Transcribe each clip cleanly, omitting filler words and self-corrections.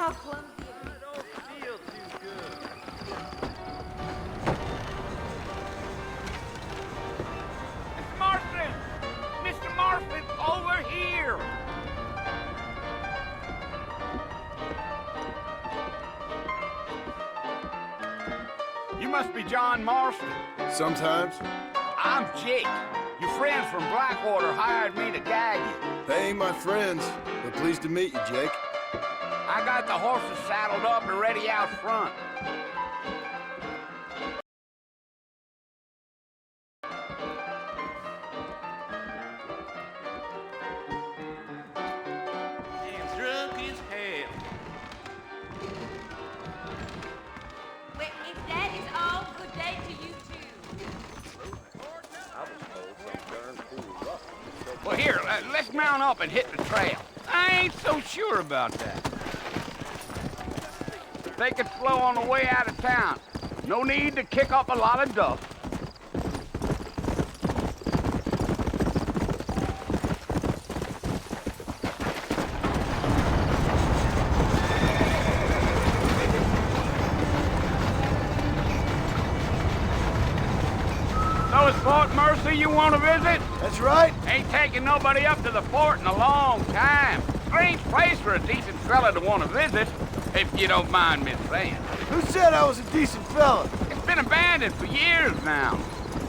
How clumsy. I don't feel too good. Mr. Marston! Mr. Marston, over here! You must be John Marston. Sometimes. I'm Jake. Your friends from Blackwater hired me to gag you. They ain't my friends, but pleased to meet you, Jake. I got the horses saddled up and ready out front. And drunk as hell. Well, if that is all, good day to you too. Well, here, let's mount up and hit the trail. I ain't so sure about that. Take it slow on the way out of town. No need to kick up a lot of dust. So it's Fort Mercy you want to visit? That's right. Ain't taking nobody up to the fort in a long time. Strange place for a decent fella to want to visit, if you don't mind me saying. Who said I was a decent fella? It's been abandoned for years now.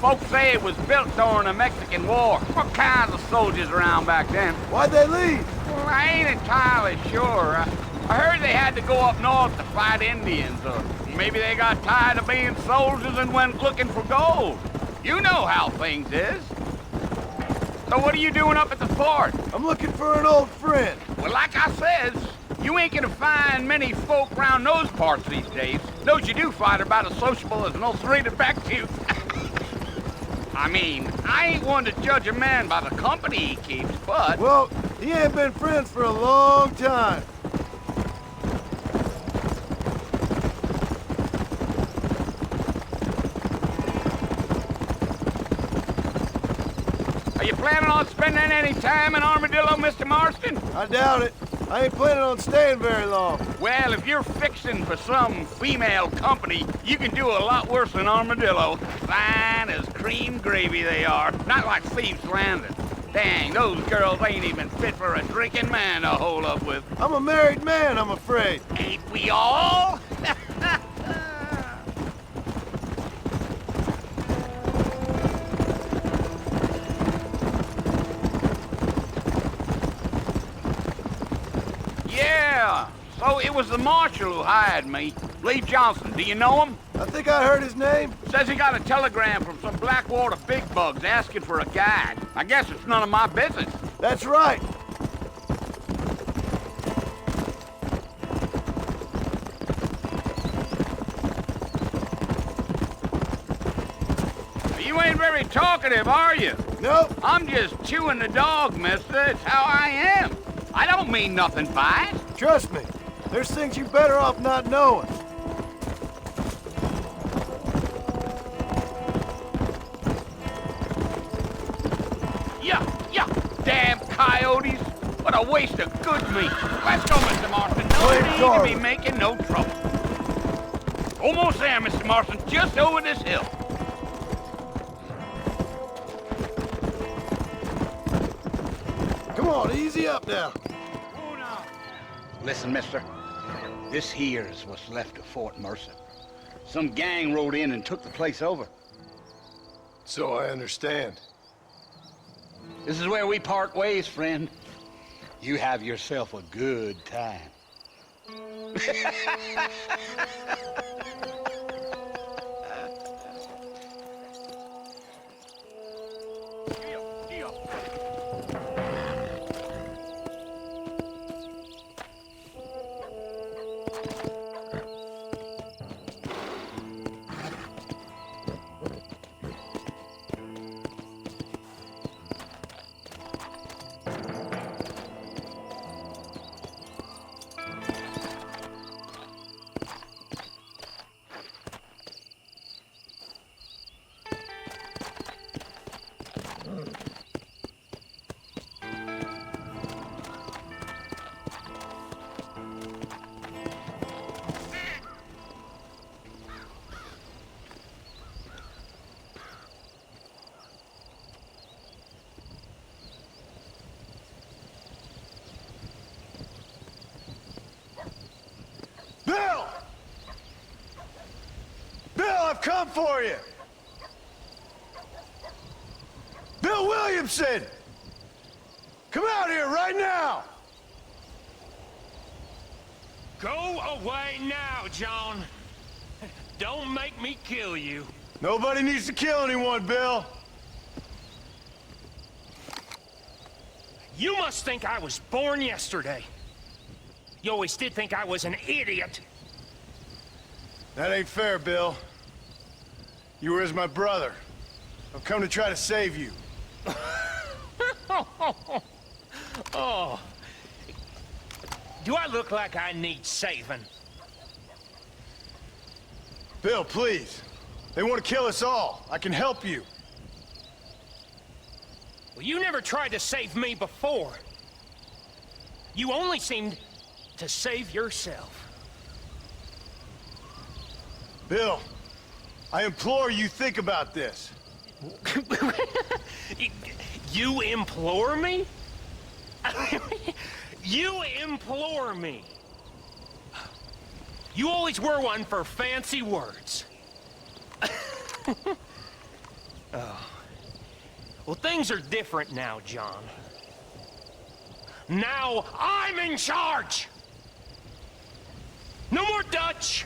Folks say it was built during the Mexican War. What kinds of soldiers around back then? Why'd they leave? Well, I ain't entirely sure. I heard they had to go up north to fight Indians, or maybe they got tired of being soldiers and went looking for gold. You know how things is. So what are you doing up at the fort? I'm looking for an old friend. Well, like I says, you ain't gonna find many folk around those parts these days. Those you do find are about as sociable as an ulcerated back tooth. I mean, I ain't one to judge a man by the company he keeps, but... Well, he ain't been friends for a long time. Are you planning on spending any time in Armadillo, Mr. Marston? I doubt it. I ain't planning on staying very long. Well, if you're fixing for some female company, you can do a lot worse than Armadillo. Fine as cream gravy they are. Not like Thieves' Landing. Dang, those girls ain't even fit for a drinking man to hole up with. I'm a married man, I'm afraid. Ain't we all? Yeah, so it was the marshal who hired me. Lee Johnson, do you know him? I think I heard his name. Says he got a telegram from some Blackwater big bugs asking for a guide. I guess it's none of my business. That's right. You ain't very talkative, are you? Nope. I'm just chewing the dog, mister. It's how I am. I don't mean nothing by it. Trust me. There's things you better off not knowing. Yeah, damn coyotes. What a waste of good meat. Let's go, Mr. Marston. No Play need guard. to be making no trouble. Almost there, Mr. Marston. Just over this hill. Come on, easy up now. Listen, mister. This here is what's left of Fort Mercy. Some gang rode in and took the place over. So I understand. This is where we part ways, friend. You have yourself a good time. come for you! Bill Williamson! Come out here right now! Go away now, John. Don't make me kill you. Nobody needs to kill anyone, Bill. You must think I was born yesterday. You always did think I was an idiot. That ain't fair, Bill. You were as my brother. I've come to try to save you. Oh. Do I look like I need saving? Bill, please. They want to kill us all. I can help you. Well, you never tried to save me before. You only seemed to save yourself. Bill, I implore you think about this. You implore me? You implore me. You always were one for fancy words. Oh. Well, things are different now, John. Now I'm in charge! No more Dutch!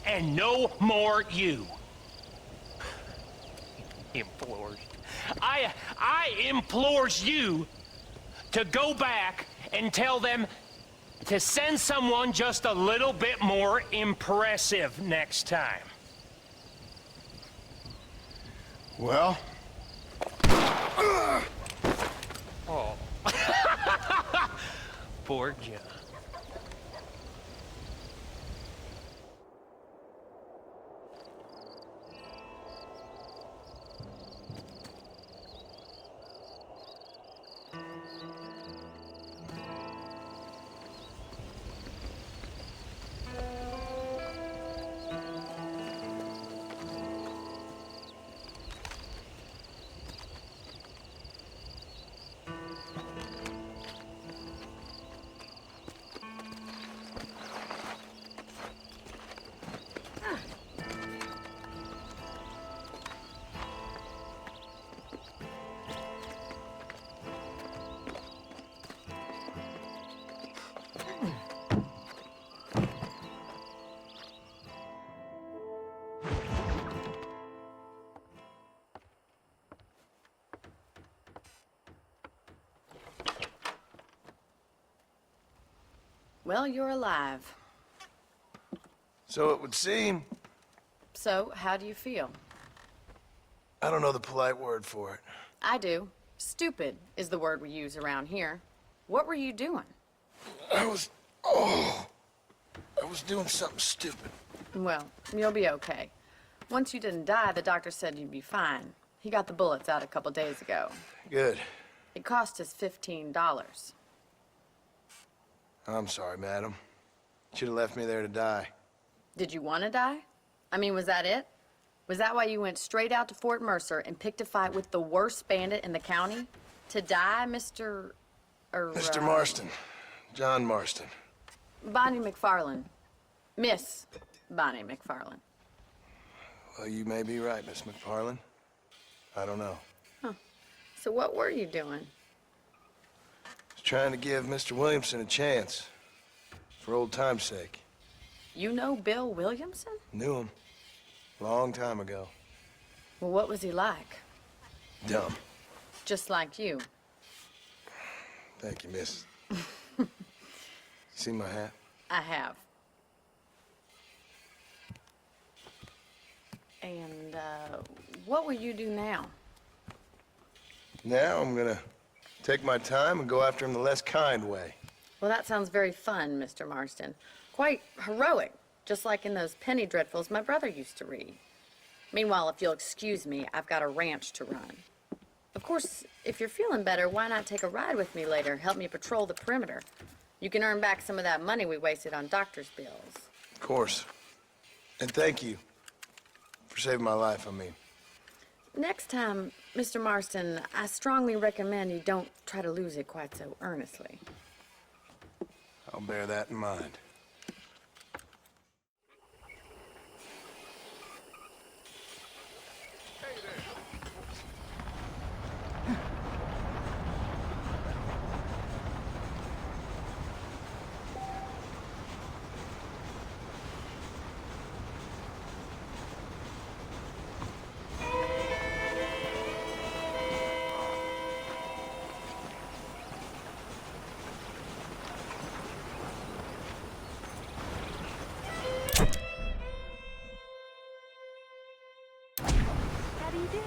And no more you. Implores. I implores you to go back and tell them to send someone just a little bit more impressive next time. Well? Oh. Poor John. Well, you're alive. So it would seem. So, how do you feel? I don't know the polite word for it. I do. Stupid is the word we use around here. What were you doing? I was doing something stupid. Well, you'll be okay. Once you didn't die, the doctor said you'd be fine. He got the bullets out a couple days ago. Good. It cost us $15. I'm sorry, madam. Should have left me there to die. Did you want to die? I mean, was that it? Was that why you went straight out to Fort Mercer and picked a fight with the worst bandit in the county? To die, Mr. Mr. Marston. John Marston. Bonnie McFarland. Miss Bonnie McFarland. Well, you may be right, Miss McFarland. I don't know. So what were you doing? I was trying to give Mr. Williamson a chance. For old time's sake. You know Bill Williamson? Knew him. Long time ago. Well, what was he like? Dumb. Just like you. Thank you, miss. See my hat? I have. And, what will you do now? Now I'm gonna take my time and go after him the less kind way. Well, that sounds very fun, Mr. Marston. Quite heroic, just like in those penny dreadfuls my brother used to read. Meanwhile, if you'll excuse me, I've got a ranch to run. Of course, if you're feeling better, why not take a ride with me later? Help me patrol the perimeter. You can earn back some of that money we wasted on doctor's bills. Of course. And thank you for saving my life, I mean. Next time, Mr. Marston, I strongly recommend you don't try to lose it quite so earnestly. I'll bear that in mind. How do you do?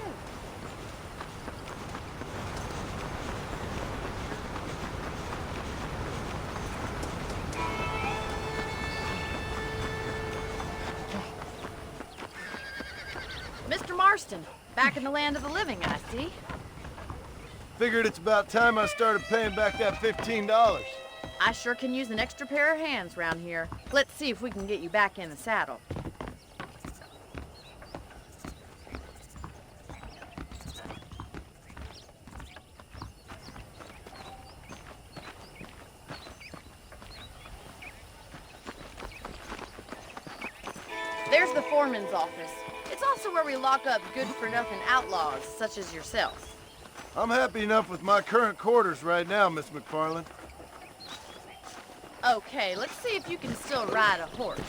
Mr. Marston, back in the land of the living, I see. Figured it's about time I started paying back that $15. I sure can use an extra pair of hands round here. Let's see if we can get you back in the saddle. There's the foreman's office. It's also where we lock up good-for-nothing outlaws, such as yourself. I'm happy enough with my current quarters right now, Miss McFarland. Okay, let's see if you can still ride a horse.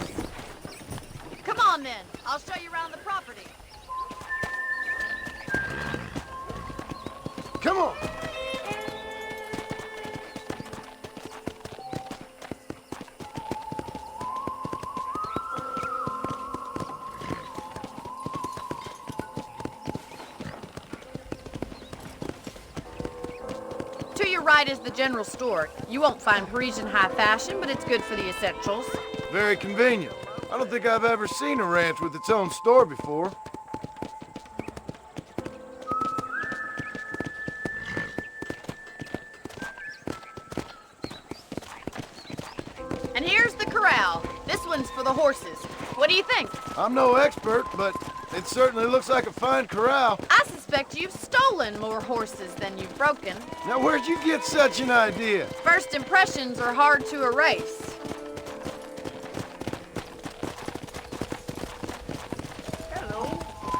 Come on, then. I'll show you around the property. Come on! To your right is the general store. You won't find Parisian high fashion, but it's good for the essentials. Very convenient. I don't think I've ever seen a ranch with its own store before. And here's the corral. This one's for the horses. What do you think? I'm no expert, but it certainly looks like a fine corral. I suspect you've stolen more horses than you've broken. Now, where'd you get such an idea? First impressions are hard to erase.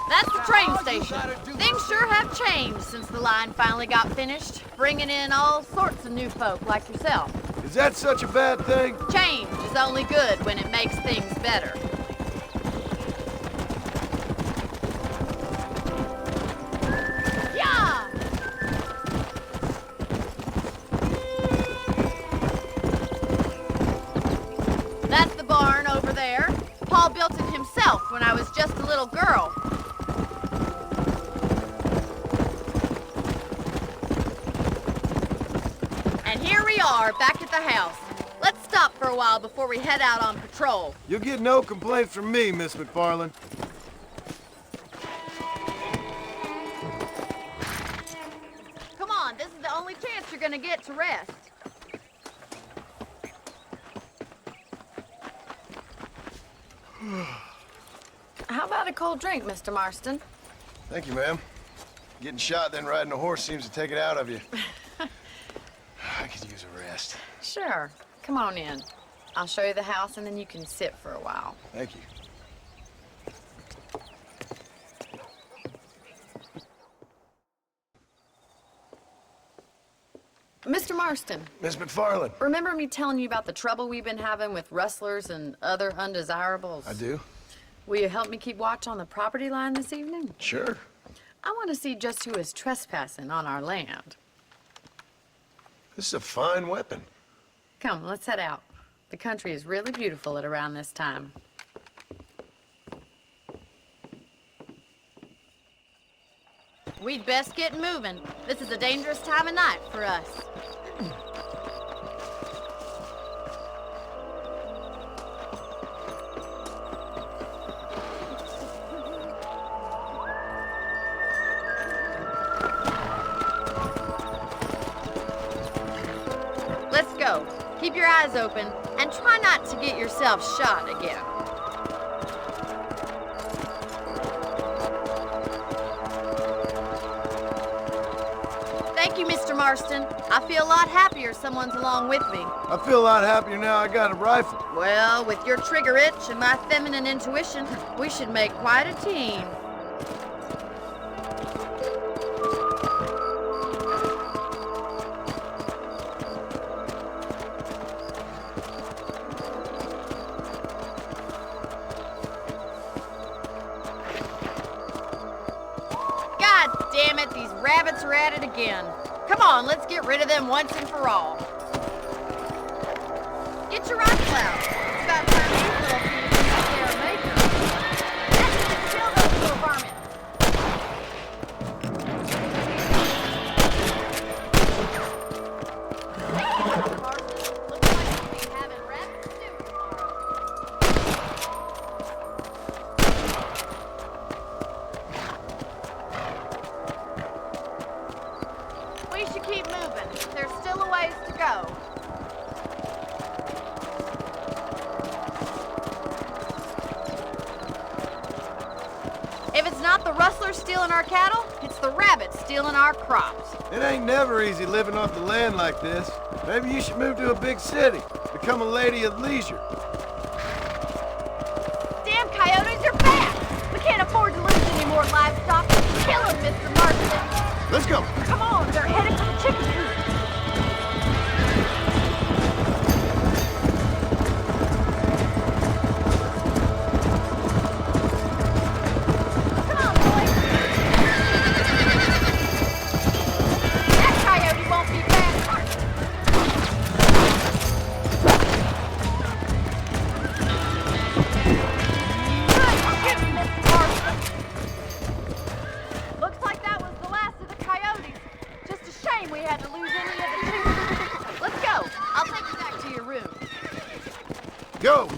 That's the train station. Things sure have changed since the line finally got finished, bringing in all sorts of new folk like yourself. Is that such a bad thing? Change is only good when it makes things better. Yeah! That's the barn over there. Paul built it himself when I was just a little girl. And here we are, back at the house. Let's stop for a while before we head out on patrol. You'll get no complaints from me, Miss McFarland. Come on, this is the only chance you're gonna get to rest. How about a cold drink, Mr. Marston? Thank you, ma'am. Getting shot then riding a horse seems to take it out of you. I could use a rest. Sure. Come on in. I'll show you the house and then you can sit for a while. Thank you. Mr. Marston, Miss McFarland. remember me telling you about the trouble we've been having with rustlers and other undesirables? I do? Will you help me keep watch on the property line this evening? Sure. I want to see just who is trespassing on our land. This is a fine weapon. Come, let's head out. The country is really beautiful at around this time. We'd best get moving. This is a dangerous time of night for us. Let's go. Keep your eyes open and try not to get yourself shot again. Thank you, Mr. Marston. I feel a lot happier someone's along with me. I feel a lot happier now I got a rifle. Well, with your trigger itch and my feminine intuition, we should make quite a team. it, these rabbits are at it again. Come on, let's get rid of them once and for all. Get your rifle out. It's about time these little thieves met their maker. That's it, kill those little varmints. Looks like we'll be having rabbit stew tomorrow. We should keep moving. There's still a ways to go. If it's not the rustlers stealing our cattle, it's the rabbits stealing our crops. It ain't never easy living off the land like this. Maybe you should move to a big city. Become a lady of leisure. Damn coyotes are back! We can't afford to lose any more livestock. Kill them, Mr. Marston. Let's go. Come on, they're headed for the chicken coop. Come on, boys. That coyote won't be back. Good shooting, Mr. Marston. Looks like that was the last of the coyotes. Just a shame we had to lose any of the chickens. Let's go. I'll take you back to your room. Go.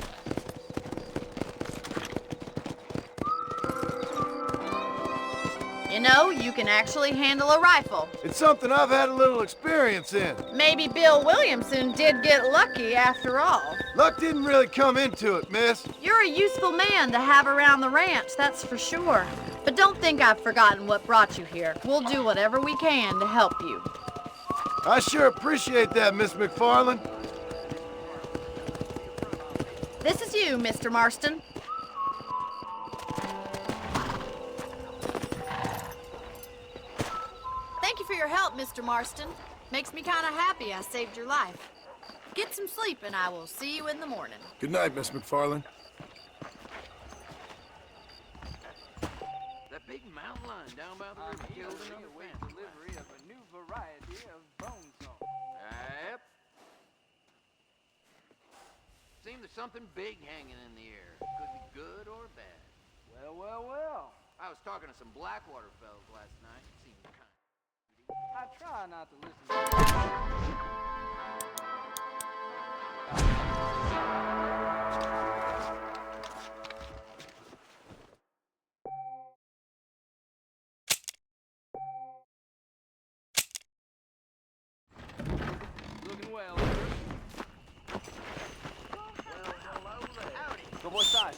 You know, you can actually handle a rifle. It's something I've had a little experience in. Maybe Bill Williamson did get lucky after all. Luck didn't really come into it, miss. You're a useful man to have around the ranch, that's for sure. But don't think I've forgotten what brought you here. We'll do whatever we can to help you. I sure appreciate that, Miss McFarland. This is you, Mr. Marston. Thank you for your help, Mr. Marston. Makes me kind of happy I saved your life. Get some sleep and I will see you in the morning. Good night, Miss McFarland. That big mountain lion down by the river killed another delivery of a new variety of bone saw. Yep. Seems there's something big hanging in the air. Could be good or bad. Well. I was talking to some Blackwater fellas last night. Seemed kind of... I try not to listen to Looking well, sir. Well, hello there. Howdy. Go what size?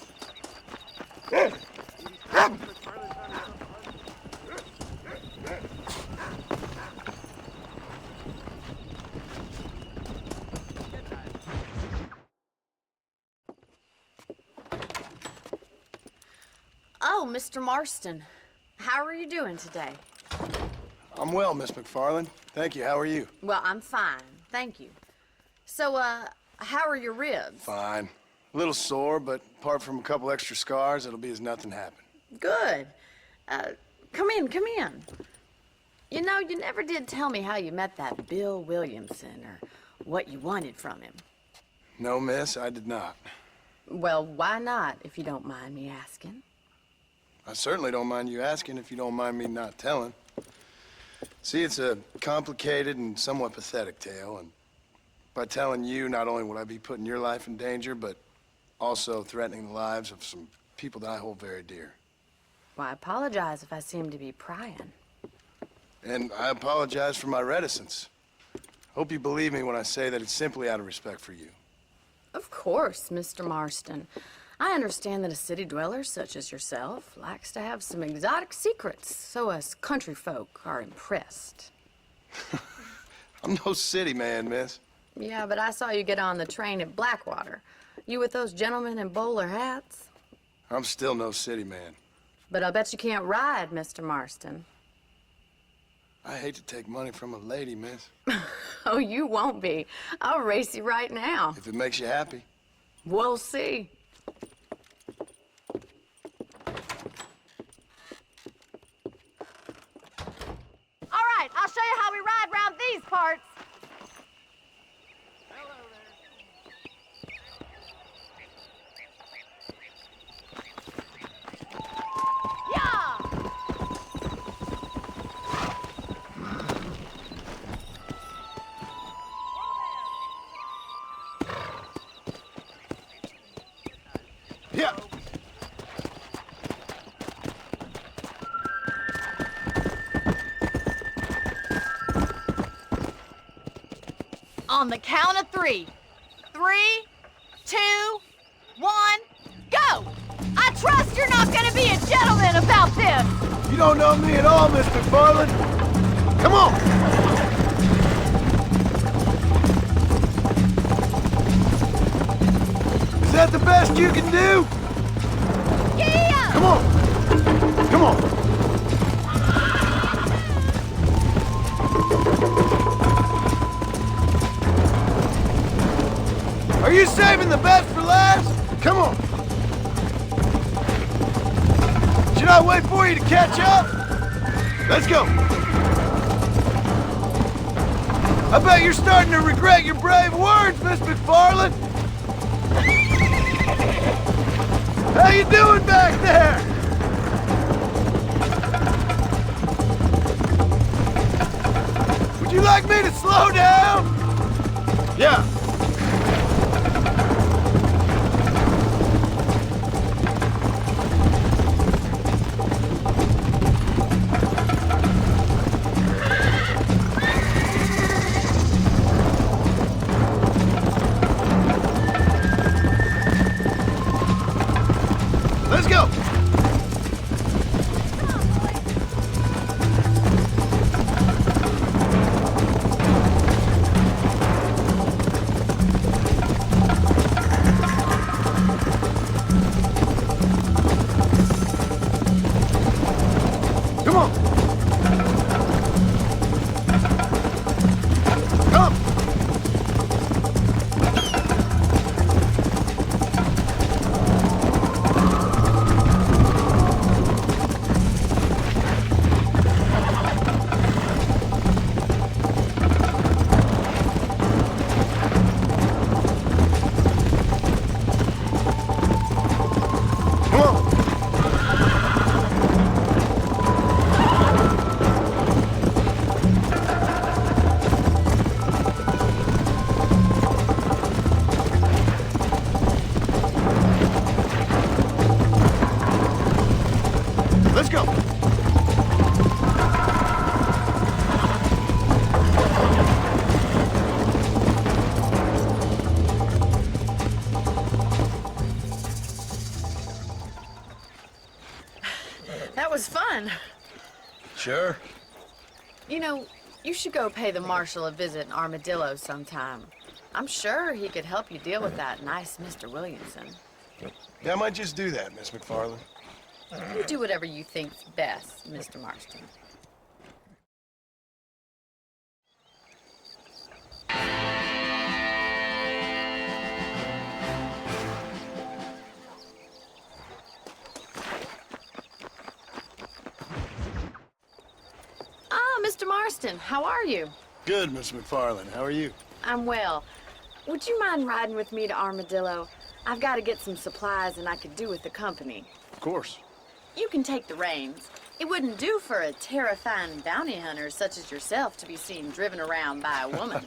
Oh, Mr. Marston. How are you doing today? I'm well, Miss McFarland. Thank you. How are you? Well, I'm fine. Thank you. So, how are your ribs? Fine. A little sore, but apart from a couple extra scars, it'll be as nothing happened. Good. Come in, come in. You know, you never did tell me how you met that Bill Williamson or what you wanted from him. No, miss, I did not. Well, why not, if you don't mind me asking? I certainly don't mind you asking if you don't mind me not telling. See, it's a complicated and somewhat pathetic tale, and by telling you, not only would I be putting your life in danger, but also threatening the lives of some people that I hold very dear. Well, I apologize if I seem to be prying. And I apologize for my reticence. Hope you believe me when I say that it's simply out of respect for you. Of course, Mr. Marston. I understand that a city dweller such as yourself likes to have some exotic secrets, so us country folk are impressed. I'm no city man, miss. Yeah, but I saw you get on the train at Blackwater. You with those gentlemen in bowler hats? I'm still no city man. But I'll bet you can't ride, Mr. Marston. I hate to take money from a lady, miss. Oh, you won't be. I'll race you right now. If it makes you happy. We'll see. these parts. Yeah. On the count of 3. 3, 2, 1, go! I trust you're not gonna be a gentleman about this! You don't know me at all, Miss McFarland. Come on! Is that the best you can do? Yeah! Come on! Come on! Are you saving the best for last? Come on! Should I wait for you to catch up? Let's go! I bet you're starting to regret your brave words, Miss McFarland! How you doing back there? Would you like me to slow down? Yeah. Let's go! Come on! Come! Come on! Let's go! That was fun. Sure. You know, you should go pay the marshal a visit in Armadillo sometime. I'm sure he could help you deal with that nice Mr. Williamson. Yeah, I might just do that, Miss McFarland. You do whatever you think's best, Mr. Marston. Mr. Marston, how are you? Good, Miss McFarland. How are you? I'm well. Would you mind riding with me to Armadillo? I've got to get some supplies and I could do with the company. Of course. You can take the reins. It wouldn't do for a terrifying bounty hunter such as yourself to be seen driven around by a woman.